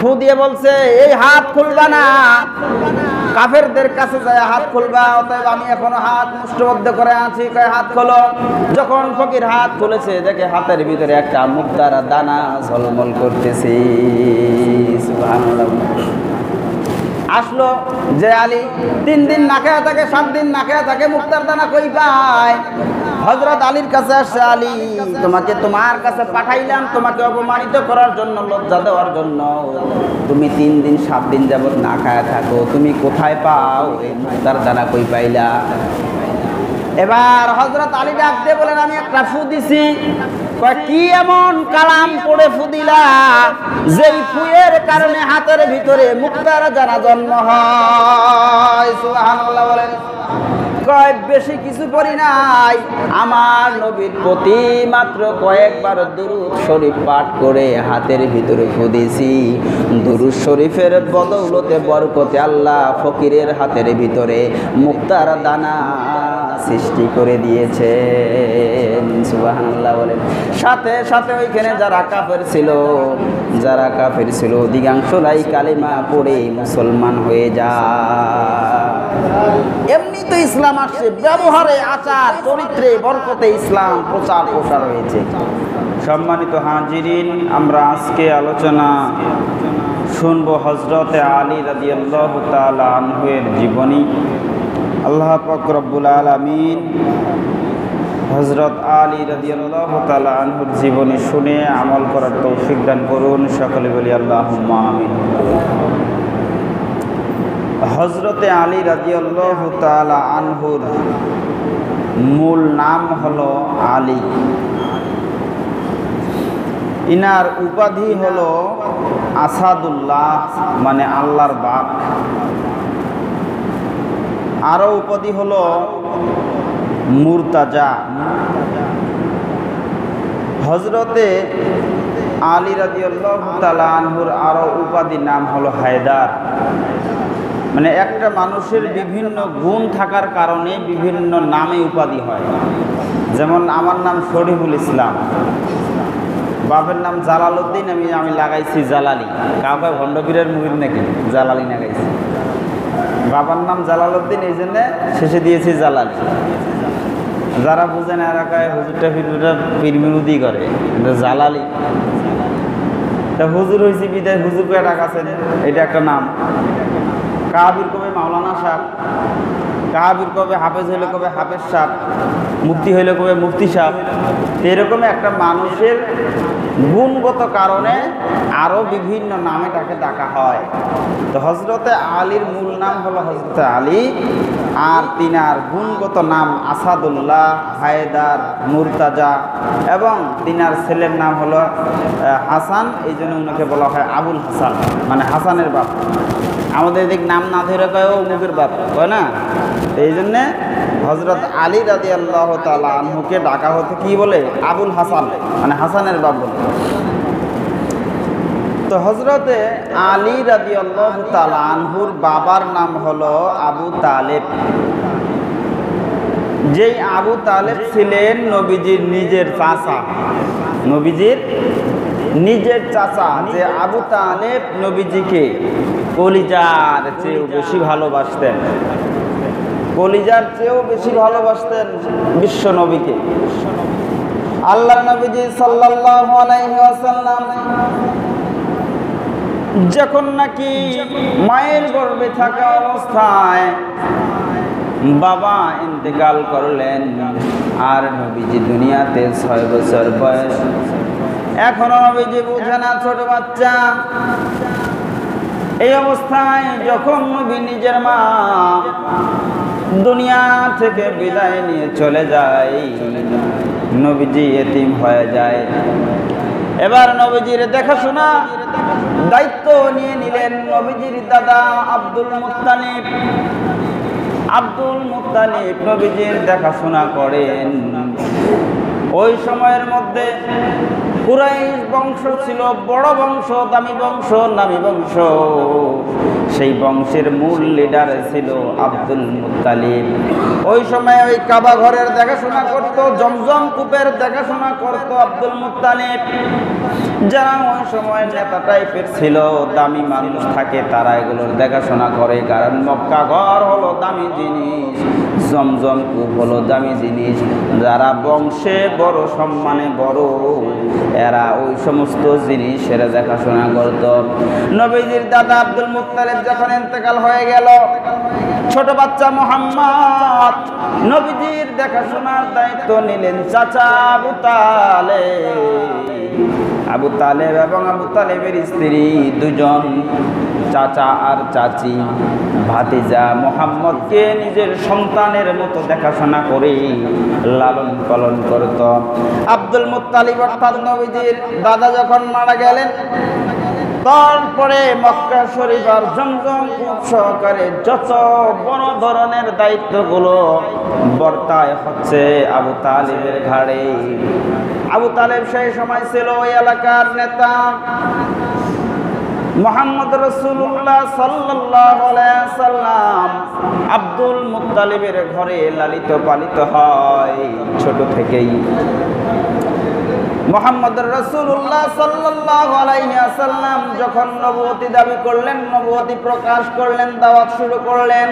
ফু দিয়ে বলছে এই হাত খুলবা না, কাফেরদের কাছে যায় হাত খুলবা, অতএব আমি এখনো হাত মুষ্টিবদ্ধ করে আছি, কয় হাত খোলো। যখন ফকির হাত খুলেছে দেখে হাতের ভিতরে একটা মুক্তার দানা ঝলমল করতেছে। সুবহানাল্লাহ। আসলো যে আলী 3 দিন না খেয়ে থাকে, 7 দিন না খেয়ে থাকে, মুক্তার দানা কই পায়? হযরত আলীর কাছে আসছে, আলী তোমাকে তোমার কাছে পাঠাইলাম তোমাকে অপমানিত করার জন্য, লজ্জা দেওয়ার জন্য। তুমি 3 দিন 7 দিন যাবত না খায়া থাকো, তুমি কোথায় পাও এই মুক্তার দানা কই পাইলা? এবার হযরত আলী ডাক দিয়ে বলেন আমি একটা ফু দিছি। কয় কি এমন কালাম পড়ে ফু দিলা যেই ফুয়ের কারণে হাতের ভিতরে মুক্তার দানা জন্ম হয়? সুবহানাল্লাহ বলেন। কয় বেশি কিছু করি নাই, আমার নবীর প্রতি মাত্র কয়েকবার দুরূদ শরীফ পাঠ করে হাতের ভিতরে ফু দিয়েছি। দুরূদ শরীফের বদৌলতে বরকতে আল্লাহ ফকিরের হাতের ভিতরে মুক্তার দানা সৃষ্টি করে দিয়েছেন। সুবহানাল্লাহ বলেন। সাথে সাথে ওইখানে যারা কাফের ছিল অধিকাংশরাই কালিমা পড়ে মুসলমান হয়ে যায়। এমনি তো ইসলাম আসছে, ব্যবহারে, আচার, চরিত্রে, বরকতে ইসলাম প্রসার হয়েছে। সম্মানিত হাজিরিন, আমরা আজকে আলোচনা শুনবো হযরতে আলী রাদিয়াল্লাহু তাআলা আনহু এর জীবনী। আল্লাহ পাক রব্বুল আলামিন হযরত আলী রাদিয়াল্লাহু তাআলা আনহুর জীবনী শুনে আমল করার তৌফিক দান করুন। সকলে বলি আল্লাহুম্মা আমিন। হযরতে আলী রাদিয়াল্লাহু তাআলা আনহুর মূল নাম হলো আলী। ইনার উপাধি হলো আসাদুল্লাহ, মানে আল্লাহর বাপ। আরো উপাধি হলো মুরতাজা। হযরতে আলী রাদিয়াল্লাহু তাআলা আনহুর আরো উপাধি নাম হলো হায়দার। মানে একটা মানুষের বিভিন্ন গুণ থাকার কারণে বিভিন্ন নামে উপাধি হয়। যেমন আমার নাম শরীফুল ইসলাম, বাপের নাম জালালউদ্দিন, আমি লাগাইছি জালালি। কাউকে ভণ্ডপীরের মুরিদ নাকি জালালি লাগাইছি। বাবার নাম জালালউদ্দিন, এই জন্য শেষে দিয়েছি জালালি। যারা বুঝেন এরা কয় হুজুরটা পীরমিরুদি করে, জালালি। তা হুজুর হয়েছি বিদায় হুজুর করে ডাকাছেন, এটা একটা নাম। কাবির কবে মাওলানা সাহেব, কাবির কবে হাফেজ হইলে কবে হাফেজ সাহেব, মুফতি হইলে কবে মুফতি সাহেব। এরকম একটা মানুষের গুণগত কারণে আরো বিভিন্ন নামে তাকে ডাকা হয়। তো হযরতে আলীর মূল নাম হলো হযরতে আলী, আর তিনার গুণগত নাম আসাদুল্লাহ, হায়দার, মুরতাজা, এবং তিনার ছেলের নাম হলো হাসান। এই জন্য উনাকে বলা হয় আবুল হাসান, মানে হাসানের বাপ। আমাদের এদিক নাম না ধরে কয় ও মুখের বাপ, কয় না? এই জন্যে হযরত আলী রাদিয়াল্লাহু তাআলা আনহুকে ডাকা হতো কি বলে? আবুল হাসান, মানে হাসানের বাপ বলে। তো হযরতে আলী রাদিয়াল্লাহু তাআলা আনহুর বাবার নাম হলো আবু তালেব। যেই আবু তালেব ছিলেন নবীজির নিজের চাচা, নবীজির নিজের চাচা। যে আবু তালেব নবীজিকে কলিজার চেয়েও বেশি ভালোবাসতেন, কলিজার চেয়েও বেশি ভালোবাসতেন বিশ্ব নবীকে। আল্লাহর নবীজি সাল্লাল্লাহু আলাইহি ওয়াসাল্লাম যখন নাকি মায়ের গর্ভে থাকা অবস্থায় বাবা ইন্তেকাল করলেন, আর নবীজি দুনিয়াতে 6 বছর বয়স। এখনো নবীজি বুঝে না, ছোট বাচ্চা। এই অবস্থায় যখন নবী নিজের মা দুনিয়া থেকে বিদায় নিয়ে চলে যায়, নবীজি এতিম হয়ে যায়। এবার নবীজির দেখাশোনা দায়িত্ব নিয়ে নিলেন নবীজির দাদা আব্দুল মুত্তালিব। আব্দুল মুত্তালিব নবীজির দেখাশোনা করেন। ওই সময়ের মধ্যে কুরাইশ বংশ ছিল বড় বংশ, দামি বংশ, নামী বংশ। সেই বংশের মূল লিডার ছিল আব্দুল মুত্তালিব। ওই সময় ওই কাবা ঘরের দেখাশোনা করত, জমজম কূপের দেখাশোনা করত আব্দুল মুত্তালিব। যারা ওই সময় নেতা টাইপের ছিল, দামি মানুষ থাকে, তারা এগুলোর দেখাশোনা করে। কারণ মক্কা ঘর হলো দামি জিনিস, জমজম কূপ হলো দামি জিনিস। যারা বংশে বড়, সম্মানে বড়, এরা ওই সমস্ত জিনিসের দেখাশোনা করত। নবীজির দাদা আব্দুল মুত্তালিব যখন ইন্তেকাল হয়ে গেল, ছোট বাচ্চা মুহাম্মদ নবীজির দেখাশোনার দায়িত্ব নিলেন চাচা আবু তালেব। আবু তালেব এবং আবু তালেবের স্ত্রী দুজন, চাচা আর চাচি, ভাতিজা মুহাম্মদকে নিজের সন্তানের মতো দেখাশোনা করে লালন পালন করত। আব্দুল মুত্তালিব অর্থাৎ নবীজির দাদা যখন মারা গেলেন, তারপরে মক্কা শরীফ আর জমজম কূপ সহকারে যত বড় ধরনের দায়িত্বগুলো বর্তায় হচ্ছে আবু তালেবের ঘাড়ে। আবু তালেব সেই সময় ছিল ওই এলাকার নেতা। মুহাম্মদ রাসূলুল্লাহ সাল্লাল্লাহু আলাইহি ওয়াসাল্লাম আব্দুল মুত্তালিবের ঘরে লালিত পালিত হয় ছোট থেকেই। মুহাম্মদ রাসূলুল্লাহ সাল্লাল্লাহু আলাইহি ওয়াসাল্লাম যখন নবুয়তি দাবি করলেন, নবুয়তি প্রকাশ করলেন, দাওয়াত শুরু করলেন,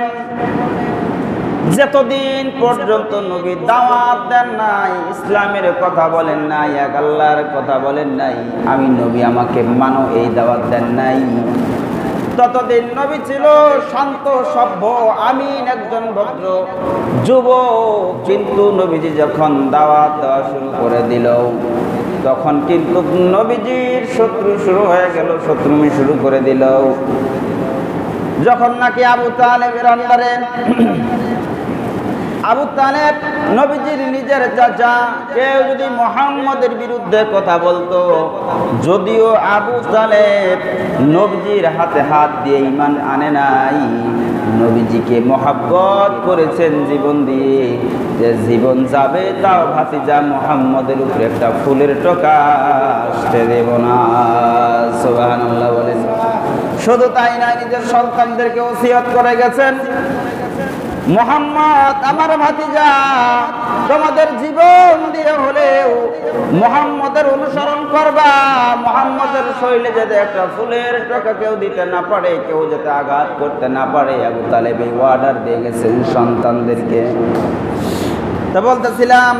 যতদিন পর্যন্ত নবী দাওয়াত দেন নাই, ইসলামের কথা বলেন নাই, এক আল্লাহর কথা বলেন নাই, আমি নবী আমাকে মানো, এই দাওয়াত দেন নাই, ততদিন নবী ছিল শান্ত, সভ্য, আমিন, একজন ভদ্র যুবক। কিন্তু নবীজি যখন দাওয়াত দেওয়া শুরু করে দিল, তখন কিন্তু নবীজির শত্রু শুরু হয়ে গেল, শত্রুমি শুরু করে দিল। যখন নাকি আবু তালেবের আন্ডারে, আবু তালেব নবীজির নিজের চাচা, কেউ যদি মুহাম্মদের বিরুদ্ধে কথা বলতো, যদিও আবু তালেব নবীজির হাতে হাত দিয়ে ঈমান আনে নাই, নবীজিকে মহব্বত করেছেন জীবন দিয়ে, যে জীবন যাবে তাও ভাতিজা মুহাম্মদের উপরে একটা ফুলের টোকা আসতে দেব না। সুবহানাল্লাহ বলেন। শুধু তাই না, নিজের সন্তানদেরকে ওসিয়ত করে গেছেন, মুহাম্মদ আমার ভাতিজা, তোমাদের জীবন দিয়ে হলেও মুহাম্মদের অনুসরণ করবা। মুহাম্মদের শরীরে যাতে একটা ফুলের টোকা কেউ দিতে না পারে, কেউ যাতে আঘাত করতে না পারে। আবু তালেব এই অর্ডার দিয়ে গেছেন সন্তানদেরকে। তা বলতেছিলাম,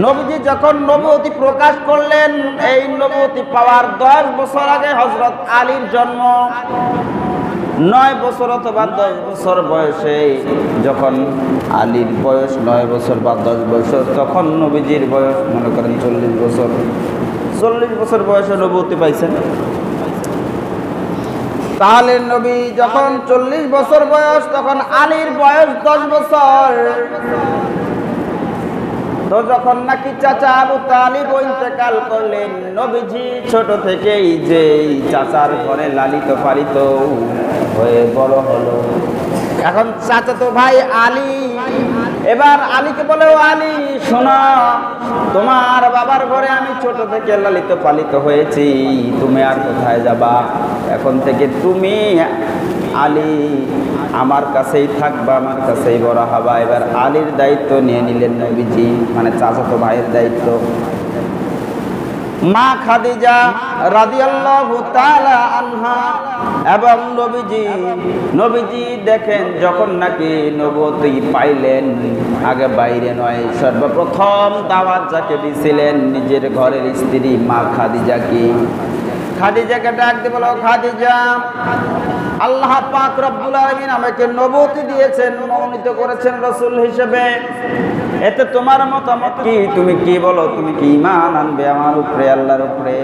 নবীজি যখন নবুয়তি প্রকাশ করলেন, এই নবুয়তি পাওয়ার 10 বছর আগে হযরত আলীর জন্ম। 9 বছর অথবা 10 বছর বয়সে, যখন আলীর বয়স 9 বছর বা 10 বছর, তখন নবীজির বয়স মনে করেন 40 বছর। 40 বছর বয়সে নবুয়তি পাইছেন। তাহলে নবী যখন 40 বছর বয়স, তখন আলীর বয়স 10 বছর। তো যখন নাকি চাচা আবু তালিব ইন্তেকাল করলেন, নবীজি ছোট থেকেই যে চাচার ঘরে লালিত পালিত হয়ে বড় হলো। এখন চাচাতো ভাই আলী, এবার আলীকে বলে, ও আলী শোনো, তোমার বাবার ঘরে আমি ছোট থেকে লালিত পালিত হয়েছি, তুমি আর কোথায় যাবা? এখন থেকে তুমি আলী আমার কাছেই থাকবা, আমার কাছেই বড় হবা। এবার আলীর দায়িত্ব নিয়ে নিলেন নবীজি, মানে চাচাতো ভাইয়ের দায়িত্ব। মা খাদিজা রাদিয়াল্লাহু তাআলা আনহা এবং নবীজি দেখেন, যখন নাকি নবুয়তি পাইলেন, আগে বাইরে নয়, সর্বপ্রথম দাওয়াত যাকে দিয়েছিলেন নিজের ঘরের স্ত্রী মা খাদিজাকে। খাদিজাকে ডাক দিয়ে বলো, খাদিজা, আল্লাহ পাক রব্বুল আলামিন আমাকে নবুয়তি দিয়েছেন, মনোনীত করেছেন রাসূল হিসেবে। এতে তোমার মতামত কি? তুমি কি বলো? তুমি কি ঈমান আনবে আমার উপরে, আল্লাহর উপরে?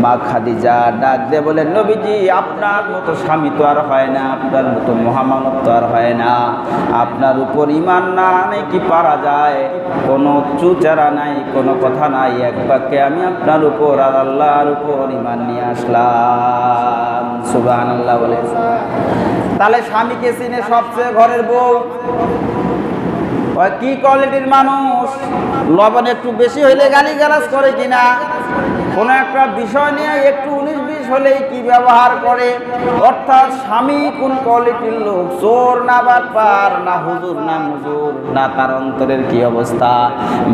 মা খাদিজা ডাক দিয়ে বলেন, নবীজি, আপনার মতো স্বামী তো আর হয় না, আপনার মতো মহামানব তো আর হয় না, আপনার উপর ঈমান না আনে কি পারা যায়? কোনো চুচারা নাই, কোনো কথা নাই, এক বাক্যে আমি আপনার উপর আর আল্লাহর উপর ঈমান নিয়ে আসলাম। সুবহানাল্লাহ বলে। তাহলে স্বামীকে চিনে সবচেয়ে ঘরের বউ। কি কোয়ালিটির মানুষ? লবণ একটু বেশি হইলে গালিগালাজ করে কিনা, কোনো একটা বিষয় নিয়ে একটু 19-20 হলেই কি ব্যবহার করে। অর্থাৎ স্বামী কোন কোয়ালিটির লোক, চোর না বাটপার, না হুজুর না মুজুর, না তার অন্তরের কি অবস্থা,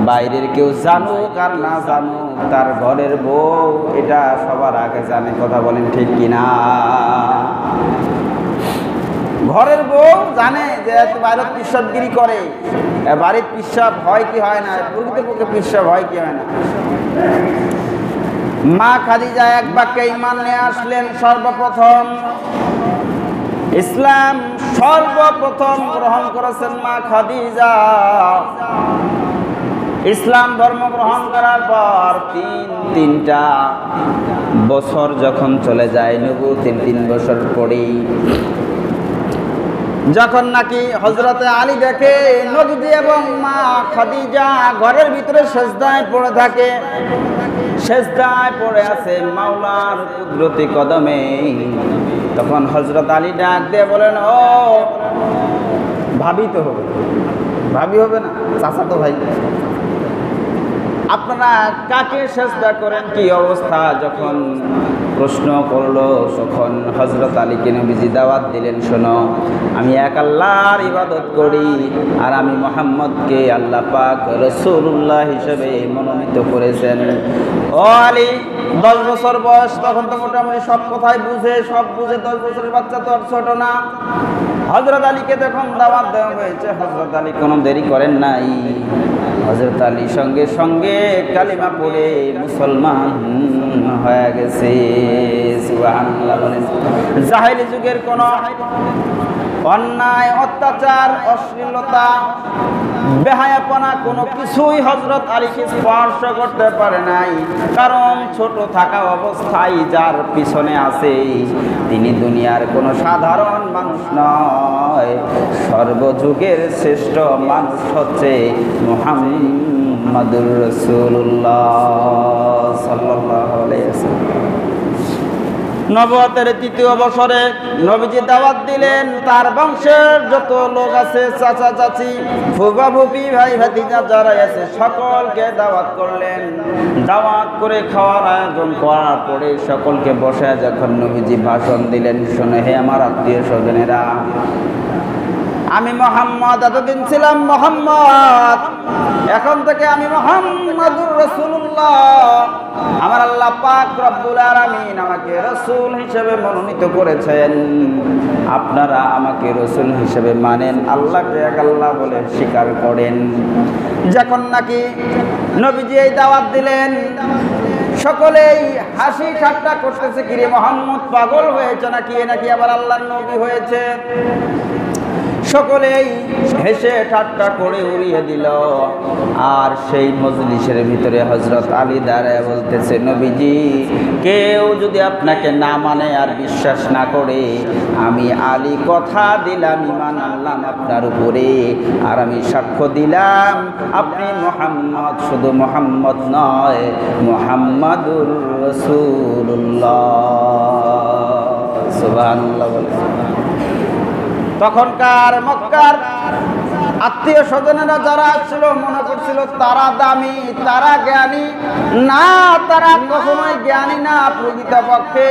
বাইরের কেউ জানুক আর না জানুক, তার ঘরের বউ, এটা সবার আগে জানে। কথা বলেন ঠিক কিনা? ঘরের বউ জানে যে বাইরের পিসাবগিরি করে, বাড়ির পিসাব হয় কি হয় না, প্রকৃতপক্ষে পিসাব হয় কি হয় না। মা খাদিজা এক বাক্যে ঈমান নিয়ে আসলেন। সর্বপ্রথম ইসলাম সর্বপ্রথম গ্রহণ করেছেন মা খাদিজা। ইসলাম ধর্ম গ্রহণ করার পর তিনটা বছর যখন চলে যায়, নবুয়তের 3 বছর পরেই যখন নাকি হযরতে আলী দেখে নবীজি এবং মা খাদিজা ঘরের ভিতরে সেজদায় পড়ে থাকে, সেজদায় পড়ে আছে মাওলার কুদরতি কদমে, তখন হযরত আলী ডাক দিয়ে বলেন, ও ভাবি তো হবে, ভাবি হবে না, চাচাতো ভাই, আপনারা কাকে সেজদা করেন, কি অবস্থা? যখন প্রশ্ন করলো তখন হযরত আলীকে নবীজি দাওয়াত দিলেন, শোনো, আমি এক আল্লাহর ইবাদত করি আর আমি মুহাম্মদকে আল্লাহ পাক রাসূলুল্লাহ হিসেবে মনোনীত করেছেন। ও আলী, 10 বছর বয়স, তখন তো মোটামুটি সব কথাই বুঝে, 10 বছরের বাচ্চা তো আর ছোট না। হযরত আলীকে তখন দাওয়াত দেওয়া হয়েছে। হযরত আলী কোনো দেরি করেন নাই, হযরত আলী সঙ্গে সঙ্গে কালিমা পড়ে মুসলমান হয়ে গেছে। সুবহানাল্লাহ বলেন। জাহেলি যুগের কোন অন্যায়, অত্যাচার, অশ্লীলতা, বেহায়াপনা কোনো কিছুই হযরত আলীকে স্পর্শ করতে পারে নাই। কারণ ছোট থাকা অবস্থায় যার পিছনে আছে তিনি দুনিয়ার কোনো সাধারণ মানুষ নয়, সর্বযুগের শ্রেষ্ঠ মানুষ হচ্ছে মুহাম্মাদুর রাসূলুল্লাহ সাল্লাল্লাহু আলাইহি ওয়াসাল্লাম। নবুয়তের 3য় বছরে নবীজি দাওয়াত দিলেন, তার বংশের যত লোক আছে, চাচা চাচি, ফুফা ফুফি, ভাই ভাতিজা যারা আছে সকলকে দাওয়াত করলেন। দাওয়াত করে খাওয়ার আয়োজন করার পরে সকলকে বসে যখন নবীজি ভাষণ দিলেন, শোনো হে আমার আত্মীয় স্বজনেরা, আমি মুহাম্মদ, এতদিন ছিলাম মুহাম্মদ, এখন থেকে আমি মুহাম্মাদুর রাসূলুল্লাহ। আমার আল্লাহ পাক রব্বুল আলামিন আমাকে রাসূল হিসেবে মনোনীত করেছেন। আপনারা আমাকে রাসূল হিসেবে মানেন, আল্লাহকে এক আল্লাহ বলে স্বীকার করেন। যখন নাকি নবীজি এই দাওয়াত দিলেন, সকলেই হাসি ঠাট্টা করতেছে, কিরে মুহাম্মদ পাগল হয়েছে নাকি, নাকি আবার আল্লাহর নবী হয়েছে। সকলেই হেসে ঠাট্টা করে উড়িয়ে দিল। আর সেই মজলিসের ভিতরে হযরত আলী দাঁড়ায় বলতেছে, নবীজি, কেউ যদি আপনাকে না মানে আর বিশ্বাস না করে, আমি আলী কথা দিলাম, ঈমান আনলাম আপনার উপরে, আর আমি সাক্ষ্য দিলাম আপনি মুহাম্মদ, শুধু মুহাম্মদ নয়, মুহাম্মাদুর রাসূলুল্লাহ। সুবহানাল্লাহ বলে। তখনকার মক্কার আত্মীয় স্বজনেরা যারা ছিল মনে করছিল তারা দামি, তারা জ্ঞানী না, তারা কখনোই জ্ঞানী না। প্রকৃতপক্ষে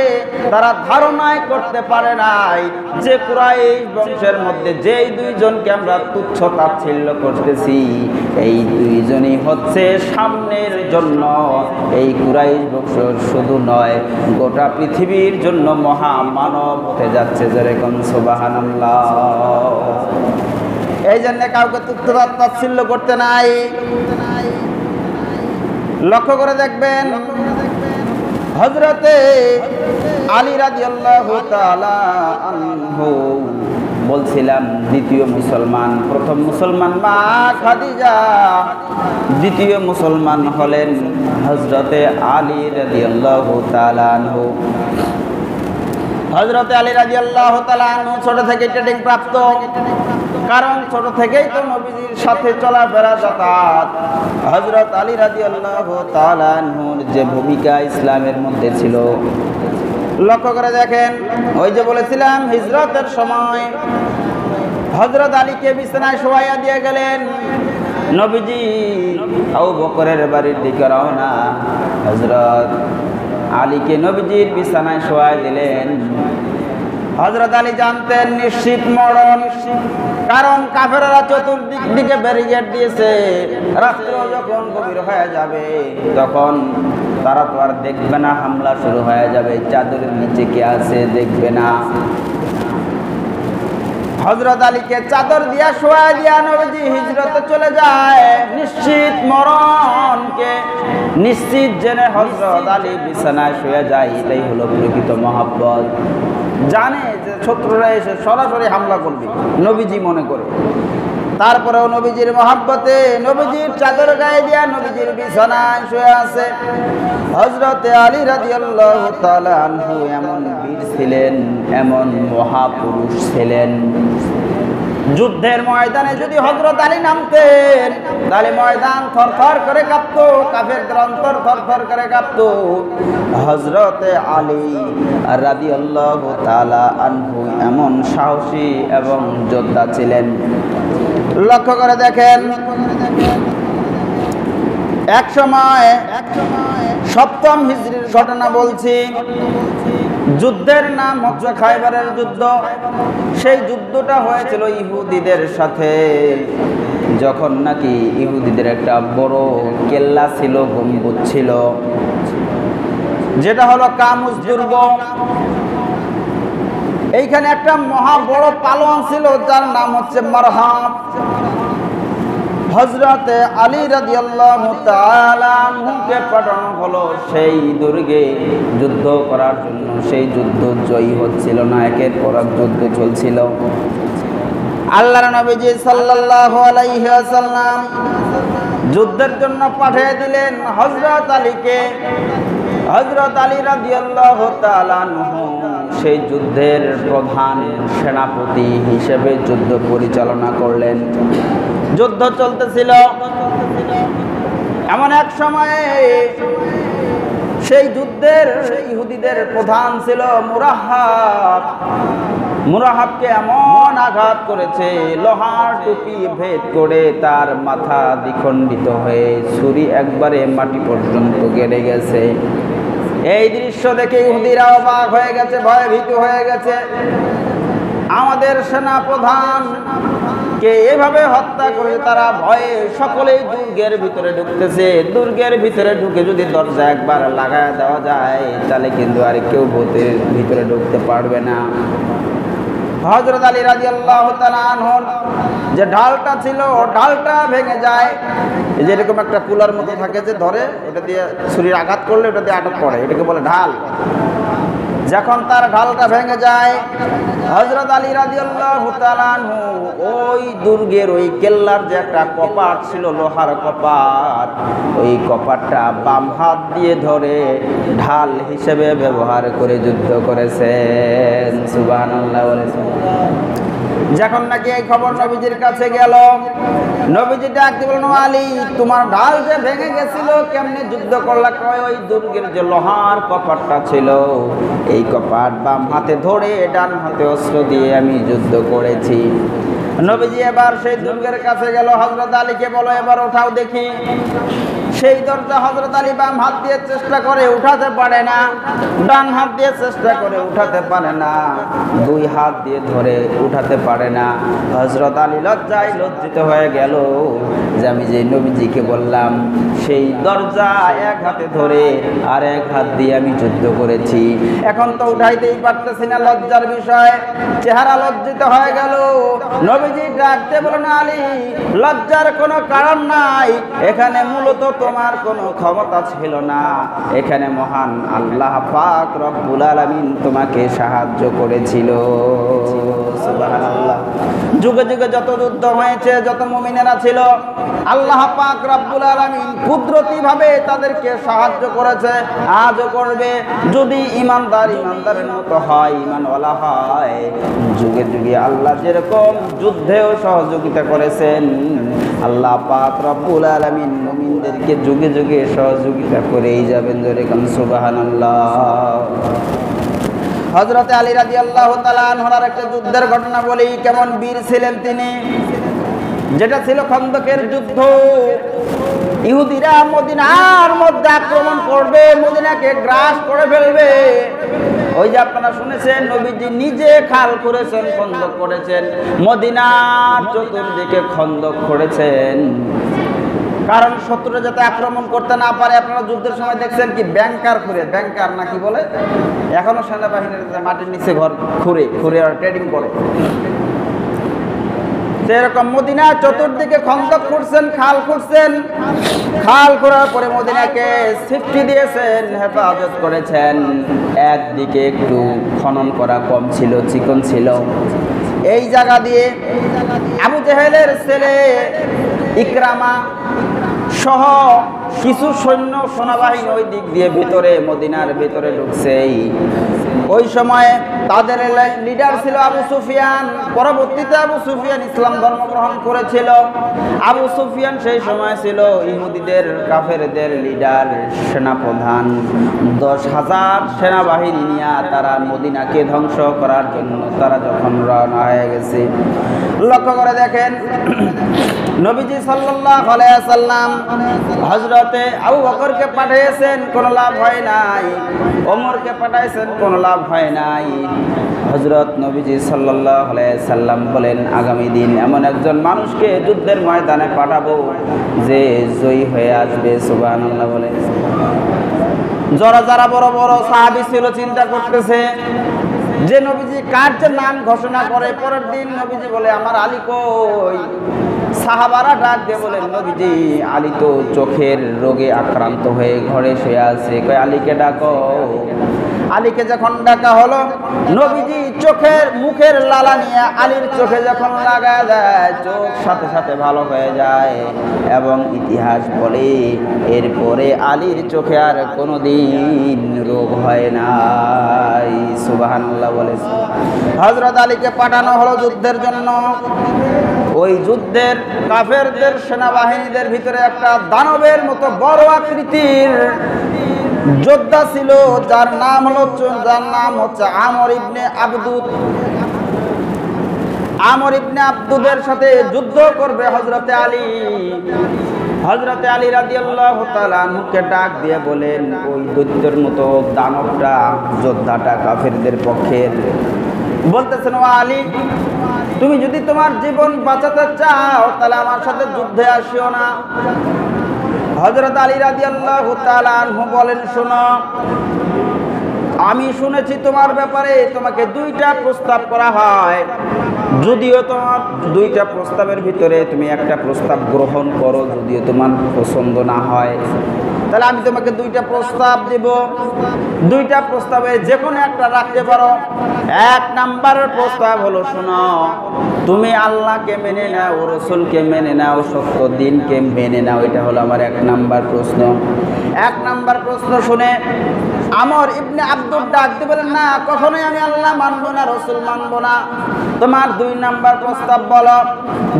তারা ধারণাই করতে পারে নাই যে কুরাইশ বংশের মধ্যে যেই 2 জনকে আমরা তুচ্ছ তাচ্ছিল্য করতেছি, এই 2 জনই হচ্ছে সামনের জন্য এই কুরাইশ বংশ শুধু নয়, গোটা পৃথিবীর জন্য মহামানব হতে যাচ্ছে। যেরকম সুবহানাল্লাহ। এই জন্য কাউকে তুচ্ছ তাচ্ছিল্য করতে নাই। লক্ষ্য করে দেখবেন, হযরতে আলী রাদিয়াল্লাহু তাআলা আনহু বলছিলাম দ্বিতীয় মুসলমান। প্রথম মুসলমান মা খাদিজা, দ্বিতীয় মুসলমান হলেন হযরতে আলী রাদিয়াল্লাহু তাআলা আনহু। হযরতে আলী রাদিয়াল্লাহু তাআলা আনহু ছোট থেকে ট্রেনিং প্রাপ্ত, কারণ ছোট থেকেই তো নবীজির সাথে চলাফেরা যাতায়াত। হযরত আলী রাদিয়াল্লাহু তাআলা আনহুর যে ভূমিকা ইসলামের মধ্যে ছিল, লক্ষ্য করে দেখেন। ওই যে বলেছিলাম হিজরতের সময় হযরত আলীকে বিছানায় শোয়াইয়া দিয়ে গেলেন নবীজি। আবু বকরের বাড়ির দিকে রওনা। হযরত আলীকে নবীজির বিছানায় শোয়াই দিলেন। হযরত আলী জানতেন নিশ্চিত মরণ, কারণ কাফেররা চতুর্দিক দিকে ব্যারিকেড দিয়েছে। রাত্র যখন গভীর হয়ে যাবে তখন তারা তো আর দেখবে না, হামলা শুরু হয়ে যাবে, চাদরের নিচে কে আছে দেখবে না। হযরত আলীকে চাদর দিয়া শোয়া দিয়া নবীজি হিজরতে চলে যায়। নিশ্চিত মরণকে নিশ্চিত জেনে হযরত আলী বিছানায় শুয়ে যায়। এটাই হলো প্রকৃত মহব্বত। জানে যে শত্রুরা এসে সরাসরি হামলা করবে, নবীজি মনে করে। তারপরেও নবীজির মহব্বতে নবীজির চাদর গায়ে দিয়া নবীজির বিছানায় শুয়ে আছে। হযরতে আলী রাদিয়াল্লাহু তাআলা আনহু এমন বীর ছিলেন, এমন মহাপুরুষ ছিলেন। যুদ্ধের ময়দানে যদি হযরত আলী নামতেন তাহলে ময়দান থরথর করে কাঁপতো, কাফেরদের অন্তর থরথর করে কাঁপতো। হযরতে আলী রাদিয়াল্লাহু তাআলা আনহু এমন সাহসী এবং যোদ্ধা ছিলেন। লক্ষ্য করে দেখেন, এক সময় সপ্তম হিজরির ঘটনা বলছি। যুদ্ধের নাম হচ্ছে খায়বারের যুদ্ধ। সেই যুদ্ধটা হয়েছিল ইহুদিদের সাথে। যখন নাকি ইহুদিদের একটা বড় কেল্লা ছিল, গম্বুজ ছিল, যেটা হলো কামুজ দুর্গ। এইখানে একটা মহা বড় পালোয়ান ছিল যার নাম হচ্ছে মারহাব। হযরতে আলী রাদিয়াল্লাহু তাআলা আনহুকে পাঠানো হলো সেই দুর্গে যুদ্ধ করার জন্য। সেই যুদ্ধ জয়ী হচ্ছিল না, একের পর এক যুদ্ধ চলছিল। আল্লাহর নবীজি সাল্লাল্লাহু আলাইহি ওয়াসাল্লাম যুদ্ধের জন্য পাঠিয়ে দিলেন হযরত আলীকে। হযরত আলী রাদিয়াল্লাহু তাআলা আনহু সেই যুদ্ধের প্রধান সেনাপতি হিসেবে যুদ্ধ পরিচালনা করলেন। যুদ্ধ চলতেছিল। এমন এক সময়ে সেই যুদ্ধের ইহুদিদের প্রধান ছিল মুরাহাব। মুরাহাবকে এমন আঘাত করেছে, লোহার টুপি ভেদ করে তার মাথা দ্বিখণ্ডিত হয়ে ছুরি একবারে মাটি পর্যন্ত গেড়ে গেছে। এই দৃশ্য দেখে ইহুদিরা অবাক হয়ে গেছে, ভয়ভীত হয়ে গেছে। আমাদের সেনা প্রধান কে এভাবে হত্যা করে তারা ভয়ে সকলেই দুর্গের ভিতরে ঢুকতেছে। দুর্গের ভিতরে ঢুকে যদি দরজা একবার লাগায় দেওয়া যায় তাহলে কিন্তু আর কেউ ভূতের ভিতরে ঢুকতে পারবে না। হযরত আলী রাদিয়াল্লাহু তাআলা আনহু যে ঢালটা ছিল, ঢালটা ভেঙে যায়। এই যে এরকম একটা কুলার মতো থাকে যে ধরে, ওটা দিয়ে ছুরির আঘাত করলে ওটা দিয়ে আটক করে, এটাকে বলে ঢাল। যখন তার ঢালটা ভেঙে যায়, হযরত আলী রাদিয়াল্লাহু তাআলা আনহু ওই দুর্গের ওই কেল্লার যে একটা কপাট ছিল, লোহার কপাট, ওই কপাটটা বাম হাত দিয়ে ধরে ঢাল হিসেবে ব্যবহার করে যুদ্ধ করেছেন। সুবহানাল্লাহ। যখন নাকি এই খবর নবীজির কাছে গেল, নবীজি ডাক দিয়ে বললেন, আলী তোমার ঢাল যে ভেঙে গেছিল কেমনে যুদ্ধ করলা? কয় ওই দুর্গের যে লোহার কপাটটা ছিল, এই কপাট বাম হাতে ধরে ডান হাতে অস্ত্র দিয়ে আমি যুদ্ধ করেছি। নবীজি এবার সেই দুর্গের কাছে গেল, হযরত আলীকে বলো এবার ওঠাও দেখি। সেই দরজা হযরত আলী বাম হাত দিয়ে চেষ্টা করে উঠাতে পারে না, ডান হাত দিয়ে চেষ্টা করে উঠাতে পারে না, দুই হাত দিয়ে ধরে উঠাতে পারে না। হযরত আলী লজ্জায় লজ্জিত হয়ে গেল যে আমি যে নবীজিকে বললাম সেই দরজা এক হাতে ধরে আর এক হাত দিয়ে আমি যুদ্ধ করেছি, এখন তো উঠাইতেই পারতেছি না, লজ্জার বিষয়। চেহারা লজ্জিত হয়ে গেল। নবীজি ডাকতে বলেন, আলী লজ্জার কোনো কারণ নাই, এখানে মূলত তোমার কোনো ক্ষমতা ছিল না, এখানে মহান আল্লাহ পাক রব্বুল আলামিন তোমাকে সাহায্য করেছিল। সুবহানাল্লাহ। যুগে যুগে যত যুদ্ধ হয়েছে, যত মুমিনেরা ছিল, আল্লাহ পাক রব্বুল আলামিন কুদরতি ভাবে তাদেরকে সাহায্য করেছে, আজও করবে। যদি ইমানদারের মতো হয়, ঈমানওয়ালা হয়, যুগে যুগে আল্লাহ যেরকম যুদ্ধেও সহযোগিতা করেছেন, আল্লাহ পাক রব্বুল আলামিন মুমিনদেরকে যুগে যুগে সহযোগিতা করেই যাবেন। যেরকম সুবহানাল্লাহ। হযরত আলী রাদিয়াল্লাহু তাআলা আনহুর একটা যুদ্ধের ঘটনা বলি, কেমন বীর ছিলেন তিনি। যেটা ছিল খন্দকের যুদ্ধ। ইহুদিরা মদিনার মধ্যে আক্রমণ করবে, মদিনাকে গ্রাস করে ফেলবে। ওই যে আপনারা শুনেছেন নবীজি নিজে খাল করেছেন, খন্দক করেছেন, মদিনার চতুর্দিকে খন্দক করেছেন, কারণ শত্রুরা যাতে আক্রমণ করতে না পারে। আপনারা যুদ্ধের সময় দেখছেন কি ব্যাংকার খুঁড়ে, ব্যাংকার না কি বলে, এখনো সেনাবাহিনীর মাটির নিচে ঘর খুঁড়ে আর ট্রেডিং করে। সেরকম মদিনা চতুর্দিকে খন্দক করছেন, খাল করছেন, খাল করার পরে মদিনাকে সেফটি দিয়েছেন, হেফাজত করেছেন। একদিকে একটু খনন করা কম ছিল, চিকন ছিল। এই জায়গা দিয়ে আবু জেহেলের ছেলে ইকরামা সহ কিছু সৈন্য সেনাবাহিনী ওই দিক দিয়ে ভিতরে মদিনার ভিতরে ঢুকছে। ওই সময়ে তাদের লিডার ছিল আবু সুফিয়ান। পরবর্তীতে আবু সুফিয়ান ইসলাম ধর্ম গ্রহণ করেছিল। আবু সুফিয়ান সেই সময় ছিল ইহুদিদের কাফেরদের লিডার, সেনাপ্রধান। 10,000 সেনাবাহিনী নিয়ে তারা মদিনাকে ধ্বংস করার জন্য তারা যখন রওনা হয়ে গেছে, লক্ষ্য করে দেখেন নবীজি সাল্লাল্লাহু আলাইহি ওয়াসাল্লাম হযরতে আবু বকরকে পাঠিয়েছেন, কোনো লাভ হয় নাই। ওমরকে পাঠাইছেন, কোনো লাভ হয় নাই। হযরত নবীজি সাল্লাল্লাহু আলাইহি ওয়াসাল্লাম বলেন, আগামী দিন এমন একজন মানুষকে যুদ্ধের ময়দানে পাঠাবো যে জয়ী হয়ে আসবে। সুবহানাল্লাহ বলে। যারা বড় বড় সাহাবী ছিল চিন্তা করতেছে যে নবীজি কার যে নাম ঘোষণা করে। পরের দিন নবীজি বলে, আমার আলী কই? সাহাবারা ডাক দিয়ে বলেন, নবীজি আলী তো চোখের রোগে আক্রান্ত হয়ে ঘরে শুয়ে আছে। কই আলীকে ডাকো। আলীকে যখন ডাকা হলো, নবীজি চোখের মুখের লালা নিয়ে আলীর চোখে যখন লাগা দেয়, চোখ সাথে সাথে ভালো হয়ে যায়। এবং ইতিহাস বলে এরপরে আলীর চোখে আর কোনোদিন রোগ হয় নাই। সুবহানাল্লাহ বলে। হযরত আলীকে পাঠানো হলো যুদ্ধের জন্য। ওই যুদ্ধের কাফেরদের সেনাবাহিনীদের ভিতরে একটা দানবের মতো বড় আকৃতির যোদ্ধা ছিল, যার নাম হচ্ছে আমর ইবনে আবদুদ। আমর ইবনে আবদুদের সাথে যুদ্ধ করবে হযরতে আলী। হযরতে আলী রাদিয়াল্লাহু তাআলা আনহুকে ডাক দিয়ে বলেন, ওই দৈত্যের মতো দানবটা, যোদ্ধাটা কাফেরদের পক্ষের। বলতেছেন, ও আলী, তুমি যদি তোমার জীবন বাঁচাতে চাও তাহলে আমার সাথে যুদ্ধে আসিও না। হযরত আলী রাদিয়াল্লাহু তাআলা আনহু বলেন, শোনো, আমি শুনেছি তোমার ব্যাপারে তোমাকে 2টা প্রস্তাব করা হয়। যদিও তোমার 2টা প্রস্তাবের ভিতরে তুমি একটা প্রস্তাব গ্রহণ করো, যদিও তোমার পছন্দ না হয়, তাহলে আমি তোমাকে 2টা প্রস্তাব দেব। 2টা প্রস্তাবে যে কোনো একটা রাখতে পারো। 1 নাম্বারের প্রস্তাব হলো, শোনো, তুমি আল্লাহকে মেনে নাও, রাসূলকে মেনে নাও, সত্য দিনকে মেনে নাও। এটা হলো আমার 1 নাম্বার প্রশ্ন। 1 নাম্বার প্রশ্ন শুনে আমর ইবনে আবদুদ ডাক দিয়ে বলেন, না, কখনোই আমি আল্লাহ মানবো না, রাসূল মানবো না। তোমার 2 নাম্বার প্রস্তাব বলো।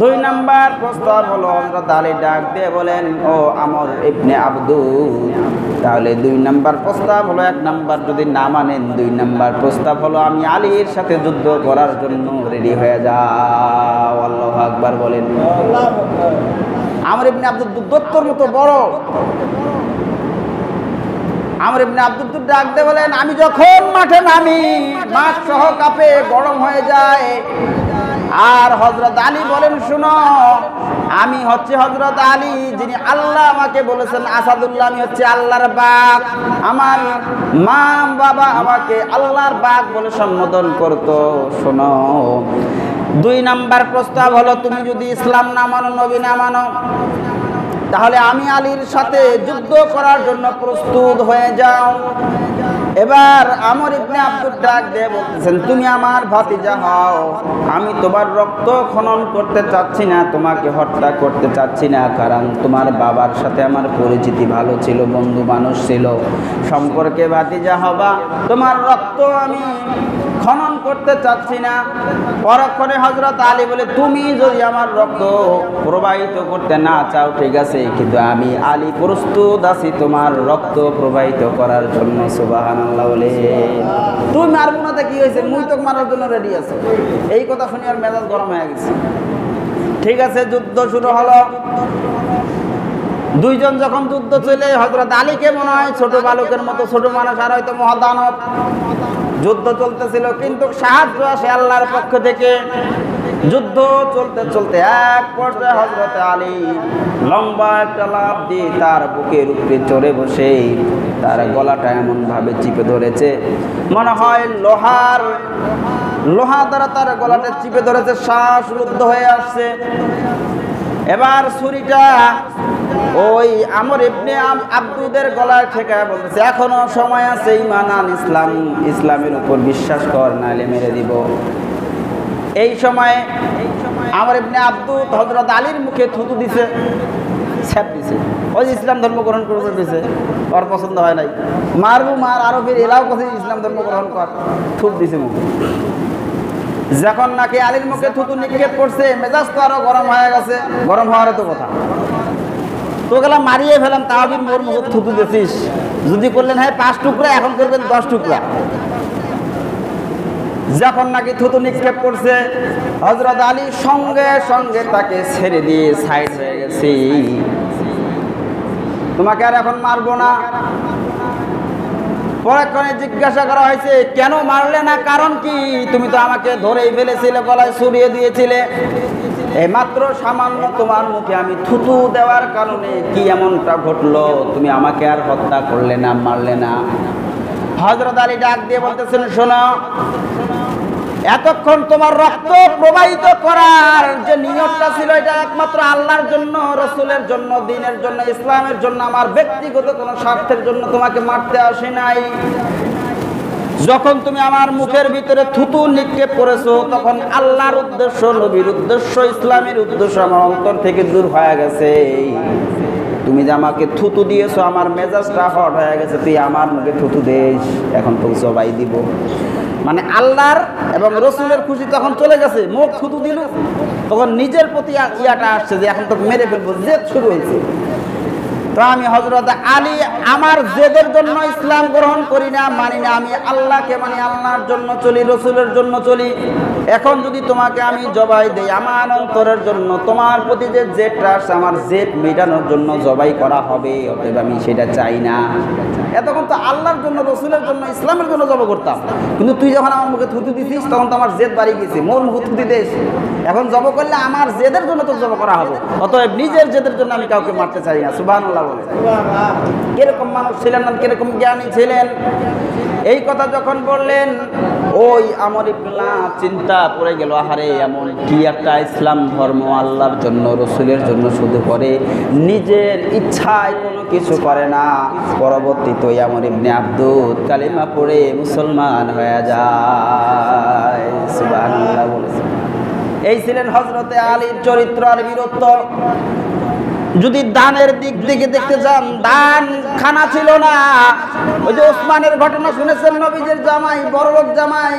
2 নাম্বার প্রস্তাব হলো, হযরত আলী ডাক দিয়ে বলেন, ও আমর ইবনে আবদুদ, তাহলে 2 নাম্বার প্রস্তাব হলো, 1 নাম্বার যদি না মানেন, 2 নাম্বার প্রস্তাব হলো আমি আলীর সাথে যুদ্ধ করার জন্য রেডি হয়ে যাও। আল্লাহু আকবার বলেন। আমর ইবনে আবদুদ দৈত্যের মতো বড়। আমর ইবনে আবদুদ ডাক দিয়ে বলেন, আমি যখন মাঠে নামি, মাঠ সহ কাঁপে, গরম হয়ে যায়। আর হযরত আলী বলেন, শুনো, আমি হচ্ছে হযরত আলী, যিনি আল্লাহ আমাকে বলেছেন আসাদুল্লাহ, আমি হচ্ছে আল্লাহর বাগ। আমার মা বাবা আমাকে আল্লাহর বাগ বলে সম্বোধন করতো। শোনো, 2 নাম্বার প্রস্তাব হলো, তুমি যদি ইসলাম না মানো, নবী না মানো, তাহলে আমি আলীর সাথে যুদ্ধ করার জন্য প্রস্তুত হয়ে যাও। এবার আমর ইবনে আবদুদ ডাক দিয়ে বলতেছেন, তুমি আমার ভাতিজা হও, আমি তোমার রক্ত খনন করতে চাচ্ছি না, তোমাকে হত্যা করতে চাচ্ছি না, কারণ তোমার বাবার সাথে আমার পরিচিতি ভালো ছিল, বন্ধু মানুষ ছিল, সম্পর্কে ভাতিজা হবা, তোমার রক্ত আমি খনন করতে চাচ্ছি না। পরক্ষণে হযরত আলী বলে, তুমি যদি আমার রক্ত প্রবাহিত করতে না চাও ঠিক আছে, কিন্তু আমি আলী প্রস্তুত আছি তোমার রক্ত প্রবাহিত করার জন্য। সুবহানাল্লাহ বলে। তুই মারবো না, কি হয়েছে, মুই তো মারার জন্য রেডি আছে। এই কথা শুনে আর মেজাজ গরম হয়ে গেছে। ঠিক আছে, যুদ্ধ শুরু হলো। 2 জন যখন যুদ্ধ চলে, হযরত আলীকে মনে হয় ছোট বালকের মতো, ছোট মানুষ, আর হয়তো মহাদানব। যুদ্ধ চলতেছিল, কিন্তু সাহায্য আসে আল্লাহর পক্ষ থেকে। যুদ্ধ চলতে চলতে এক পর্যায়ে হযরত আলী লম্বা একটা লাফ দিয়ে তার বুকের উপরে চড়ে বসে তার গলাটা এমন ভাবে চিপে ধরেছে, মনে হয় লোহা দ্বারা তার গলাটা চিপে ধরেছে, শ্বাস রুদ্ধ হয়ে আসছে। এবার ছুরিটা ওই আমর ইবনে আব্দুদের গলায় ঠেকায় বলতেছে, এখনো সময় আছে, ঈমান আন, ইসলামের উপর বিশ্বাস কর, নাইলে মেরে দিব। এই সময় আমর ইবনে আব্দুদ হযরত আলীর মুখে থুতু দিছে, ছ্যাপ দিছে। ওই ইসলাম ধর্ম গ্রহণ করে দিছে, ওর পছন্দ হয় নাই, মারবো মার, আরো ফির এলাও কথা ইসলাম ধর্ম গ্রহণ কর, থুপ দিছে মুখে। যখন নাকি আলীর মুখে থুতু নিক্ষেপ করছে, মেজাজ তো আরো গরম হয়ে গেছে, গরম হওয়ার তো কথা। তো গেলাম মারিয়ে ফেলাম, তাহবির মোর মুখে থুতু দিছিস, যদি করলেন হ্যাঁ 5 টুকরা, এখন করবেন 10 টুকরা। যখন নাকি থুতু নিক্ষেপ করছে, হযরত আলী সঙ্গে সঙ্গে তাকে ছেড়ে দিয়ে সাইড হয়ে গেছে, তোমাকে আর এখন মারবো না। পরক্ষণে জিজ্ঞাসা করা হয়েছে, কেন মারলে না, কারণ কি? তুমি তো আমাকে ধরেই ফেলেছিলে, গলায় ছুরিয়ে দিয়েছিলে, এই মাত্র সামান্য তোমার মুখে আমি থুতু দেওয়ার কারণে কি এমনটা ঘটলো, তুমি আমাকে আর হত্যা করলে না, মারলে না। হযরত আলী ডাক দিয়ে বলতেছেন, শোনো, এতক্ষণ তোমার রক্ত প্রবাহিত করার যে নিয়তটা ছিল, এটা একমাত্র আল্লাহর জন্য, রাসূলের জন্য, দ্বীনের জন্য, ইসলামের জন্য, আমার ব্যক্তিগত কোনো স্বার্থের জন্য তোমাকে মারতে আসি নাই। যখন তুমি আমার মুখের ভিতরে থুতু নিক্ষেপ করেছো, তখন আল্লাহর উদ্দেশ্য, নবীর উদ্দেশ্য, ইসলামের উদ্দেশ্য আমার অন্তর থেকে দূর হয়ে গেছে। তুমি যে আমাকে থুতু দিয়েছো, আমার মেজাজটা হট হয়ে গেছে, তুই আমার মুখে থুতু দিস, এখন তোকে জবাই দিব। মানে আল্লাহর এবং রসুলের খুশি তখন চলে গেছে, মুখ থুতু দিল, তখন নিজের প্রতি ইয়াটা আসছে যে এখন তোকে মেরে ফেলবো, জেদ শুরু হয়েছে। তো আমি হযরত আলী আমার জেদের জন্য ইসলাম গ্রহণ করি না, মানি না, আমি আল্লাহকে মানি, আল্লাহর জন্য চলি, রসুলের জন্য চলি। এখন যদি তোমাকে আমি জবাই দেই, আমার অন্তরের জন্য তোমার প্রতি যে জেদটা আসছে, আমার জেদ মেটানোর জন্য জবাই করা হবে, অতএব আমি সেটা চাই না। এতক্ষণ তো আল্লাহর জন্য, রসুলের জন্য, ইসলামের জন্য জব করতাম, কিন্তু তুই যখন আমার মুখে থুতু দিছিস, তখন তো আমার জেদ বাড়ি গেছে, মোর মুখে থুতু দিস, এখন জব করলে আমার জেদের জন্য তো জব করা হবে, অতএব নিজের জেদের জন্য আমি কাউকে মারতে চাই না। সুবহানাল্লাহ বলে। কিরকম মানুষ ছিলেন, কিরকম জ্ঞানী ছিলেন। এই কথা যখন বললেন, ওই আমর ইবনে চিন্তা পড়ে গেল, আহারে এমন কি একটা ইসলাম ধর্ম আল্লাহর জন্য, রসুলের জন্য শুধু করে, নিজের ইচ্ছায় কোনো কিছু করে না। পরবর্তীতে আমর ইবনে আব্দুদ কালিমা পড়ে মুসলমান হয়ে যায়। সুবহানাল্লাহ বলেছেন। এই ছিলেন হযরতে আলীর চরিত্র আর বীরত্ব। যদি দানের দিক থেকে দেখতে যান, দান খানা ছিল না। ওই যে ওসমানের ঘটনা শুনেছেন, নবীজির জামাই, বড়লোক জামাই,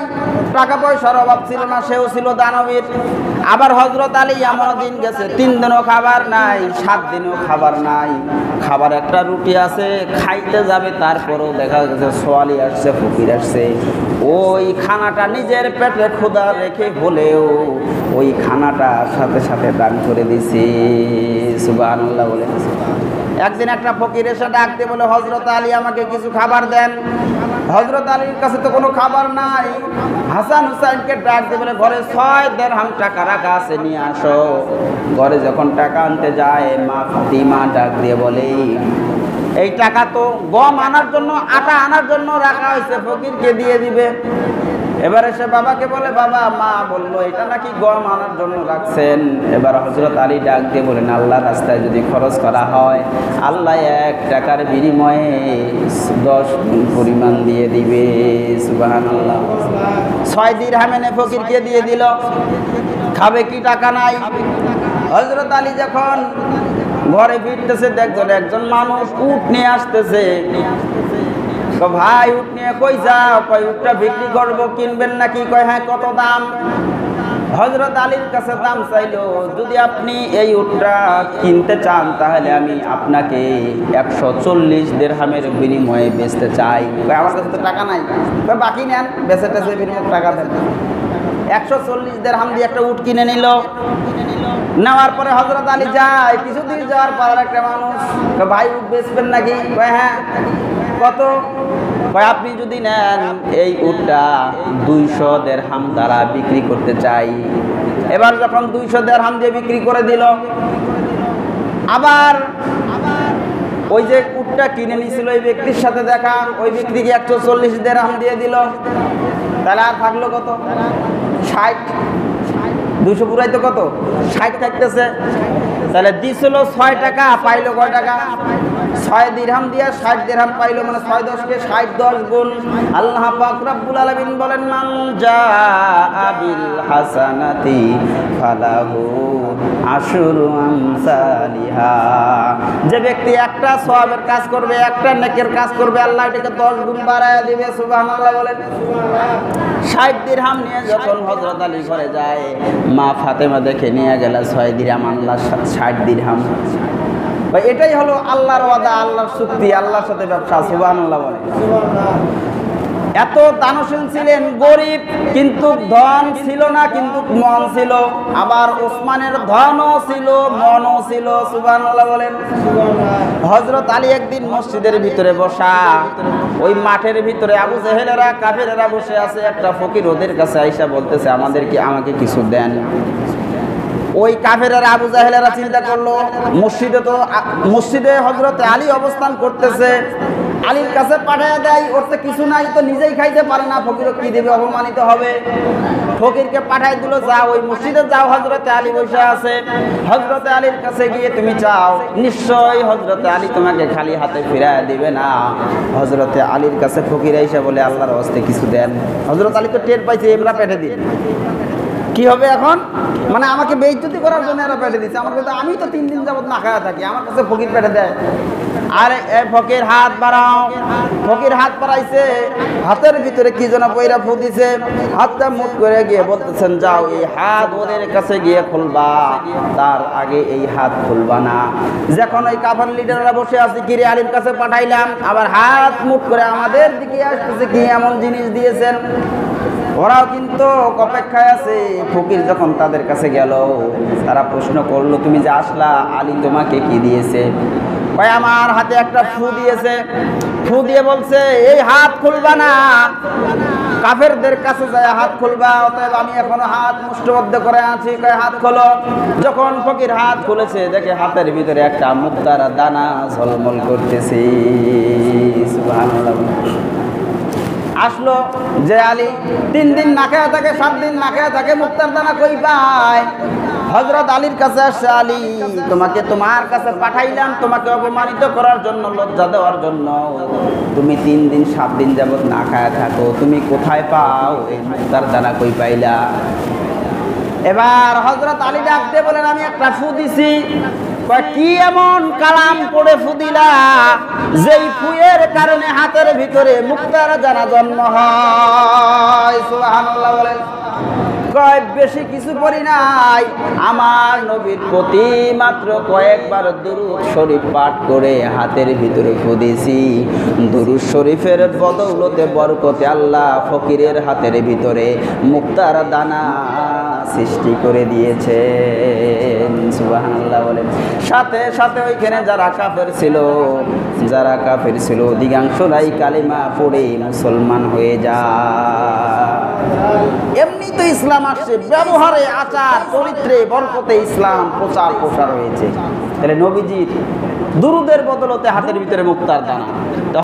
টাকা পয়সার অভাব ছিল না, সেও ছিল দানবীর। আবার হযরত আলী এমন দিন গেছে 3 দিনও খাবার নাই, 7 দিনও খাবার নাই, খাবার একটা রুটি আছে, খাইতে যাবে, তারপরেও দেখা গেছে সোয়ালি আসছে, ফকির আসছে, ওই খানাটা নিজের পেটে ক্ষুধা রেখে হলেও ওই খানাটা সাথে সাথে দান করে দিছে। সুবহানাল্লাহ বলে। একদিন একটা ফকির এসে ডাক দিয়ে বলে, হযরত আলী আমাকে কিছু খাবার দেন। হযরত আলীর কাছে তো কোনো খাবার নাই। হাসান হুসাইনকে ডাক দিয়ে বলে, ঘরে 6 দিরহাম টাকা রাখা আছে, নিয়ে আসো। ঘরে যখন টাকা আনতে যায়, মা ফাতিমা ডাক দিয়ে বলে, এই টাকা তো গম আনার জন্য, আটা আনার জন্য রাখা হয়েছে, ফকিরকে দিয়ে দিবে। এবারে সে বাবাকে বলে, বাবা, মা বললো এটা নাকি গম আনার জন্য রাখছেন। এবার হযরত আলী ডাক দিয়ে বলেন, আল্লাহর রাস্তায় যদি খরচ করা হয়, আল্লাহ 1 টাকার বিনিময়ে 10 গুণ পরিমাণ দিয়ে দিবে। সুবহানাল্লাহ। 6 দিরহাম এনে ফকিরকে দিয়ে দিল। খাবে কি, টাকা নাই। হযরত আলী যখন ঘরে ফিরতেছে, দেখছেন একজন মানুষ উট নিয়ে আসতেছে। তো ভাই, উট নিয়ে কই যাও? কই উটটা বিক্রি করবো, কিনবেন নাকি? কয় হ্যাঁ, কত দাম? হযরত আলীর কাছে দাম চাইলো, যদি আপনি এই উটটা কিনতে চান তাহলে আমি আপনাকে 140 দিরহামের বিনিময়ে বেচতে চাই। আমার কাছে তো টাকা নাই। বাকি নেন, বেচে টেচে বিনিময়ে টাকা দেন। 140 দিরহাম দিয়ে একটা উট কিনে নিল। নেওয়ার পরে হযরত আলী যায়, কিছুদিন যাওয়ার পর একটা মানুষ, ভাই উট বেচবেন নাকি? কয় হ্যাঁ। কত? কয় আপনি যদি নেন এই উটটা 200 দিরহাম দ্বারা বিক্রি করতে চাই। এবার যখন 200 দিরহাম দিয়ে বিক্রি করে দিল, আবার ওই যে উটটা কিনে নিয়েছিল ওই ব্যক্তির সাথে দেখা, ওই ব্যক্তিকে 140 দিরহাম দিয়ে দিল। তাহলে আর থাকলো কত? 60। 200 পুরাইতে কত? 60 থাকতেছে। তাহলে দিছিল 6 টাকা, পাইলো কয় টাকা? 6 দিরহাম দিয়ে 60 দিরহাম পাইলো, মানে 6 10 কে 60 10 গুণ। আল্লাহ পাক রব্বুল আলামিন বলেন, মান জাআ বিল হাসানাতি ফালাহু আশরু আমসালিহা। যে ব্যক্তি একটা সওয়াবের কাজ করবে, একটা নেকের কাজ করবে, আল্লাহ এটাকে 10 গুণ বাড়ায়া দিবে। সুবহানাল্লাহ বলেন। 60 দিরহাম নিয়ে যখন হযরত আলী ঘরে যায়, মা ফাতেমা দেখে নিয়ে গেল 6 দিরহাম, আল্লাহ 60 দিরহাম। ভাই এটাই হলো আল্লাহর ওয়াদা, আল্লাহর চুক্তি, আল্লাহর সাথে ব্যবসা। সুবহানাল্লাহ বলেন। এত দানশীল ছিলেন, গরিব কিন্তু ধন ছিল না, কিন্তু মন ছিল। আবার ওসমানের ধনও ছিল, মনও ছিল। সুবহানাল্লাহ বলেন। হযরত আলী একদিন মসজিদের ভিতরে বসা, ওই মাঠের ভিতরে আবু জেহেলেরা কাফেরেরা বসে আছে। একটা ফকির ওদের কাছে আইসা বলতেছে, আমাকে কিছু দেন। ওই কাফেরেরা আবু জাহেলেরা চিন্তা করলো, মসজিদে হযরত আলী অবস্থান করতেছে, আলীর কাছে পাঠিয়ে দেয়, ওর তো কিছু নাই, তো নিজেই খাইতে পারে না, ফকির কি দেবে, অপমানিত হবে। ফকিরকে পাঠাই দিল, যাও ওই মসজিদে যাও, হযরত আলী বসে আছে, হযরত আলীর কাছে গিয়ে তুমি চাও, নিশ্চয়ই হযরত আলী তোমাকে খালি হাতে ফিরায় দিবে না। হযরত আলীর কাছে ফকির আইসা বলে, আল্লাহর ওয়াস্তে কিছু দেন। হযরত আলী তো টের পাইছে, এমরা পেটে দিন, কি হবে এখন? মানে আমাকে বেইজ্জতি করার জন্য এরা পেটে দিচ্ছে। আমার কাছে, আমি তো 3 দিন যাবত না খাওয়া থাকি, আমার কাছে ফকির পেটে দেয়। আরে ফকির হাত বাড়াও। ফকির হাত বাড়াইছে, হাতের ভিতরে কি যেন পয়রা ফু দিছে, হাতটা মুট করে গিয়ে বলতেছেন, যাও এই হাত ওদের কাছে গিয়ে খুলবা, তার আগে এই হাত খুলবা না। যখন ওই কাফের লিডাররা বসে আছে, কিরে আলীর কাছে পাঠাইলাম, আবার হাত মুট করে আমাদের দিকে আসতেছে, কি এমন জিনিস দিয়েছেন? ওরাও কিন্তু অপেক্ষায় আছে। ফকির যখন তাদের কাছে গেল, তারা প্রশ্ন করলো, তুমি যে আসলা, আলী তোমাকে কি দিয়েছে? কয়, আমার হাতে একটা ফু দিয়েছে। ফু দিয়ে বলছে, এই হাত খুলবা না, কাফেরদের কাছে যায় হাত খুলবা, অতএব আমি এখনো হাত মুষ্টিবদ্ধ করে আছি। কয়, হাত খোলো। যখন ফকির হাত খুলেছে, দেখে হাতের ভিতরে একটা মুক্তার দানা ঝলমল করতেছে। সুবহানাল্লাহ। আসলো যে আলী 3 দিন না খেয়ে থাকে, 7 দিন না খেয়ে থাকে, মুক্তার দানা কই পায়? হযরত আলীর কাছে আসছে, আলী তোমাকে তোমার কাছে পাঠাইলাম তোমাকে অপমানিত করার জন্য, লজ্জা দেওয়ার জন্য। তুমি 3 দিন 7 দিন যাবত না খায়া থাকো, তুমি কোথায় পাও এই মুক্তার দানা, কই পাইলা? এবার হযরত আলী ডাক দিয়ে বলেন, আমি একটা ফু দিছি। কি এমন কালাম পড়ে ফু দিলা, যেই ফুয়ের কারণে হাতের ভিতরে মুক্তার দানা জন্ম হয়? সুবহানাল্লাহ বলেন। কয়, বেশি কিছু পড়ি নাই, আমার নবীর প্রতি মাত্র কয়েকবার দুরূদ শরীফ পাঠ করে হাতের ভিতরে ফু দিয়েছি। দুরূদ শরীফের বদৌলতে, বরকতে আল্লাহ ফকিরের হাতের ভিতরে মুক্তার দানা সৃষ্টি করে দিয়েছেন। সুবহানাল্লাহ বলেন। সাথে সাথে ওইখানে যারা কাফের ছিল অধিকাংশরাই কালিমা পড়ে মুসলমান হয়ে যায়। এমনি তো ইসলাম আসছে, ব্যবহারে, আচার, চরিত্রে, বরকতে ইসলাম প্রসার হয়েছে। তাহলে নবীজির দুরূদের বদলতে হাতের ভিতরে মুক্তার দানা।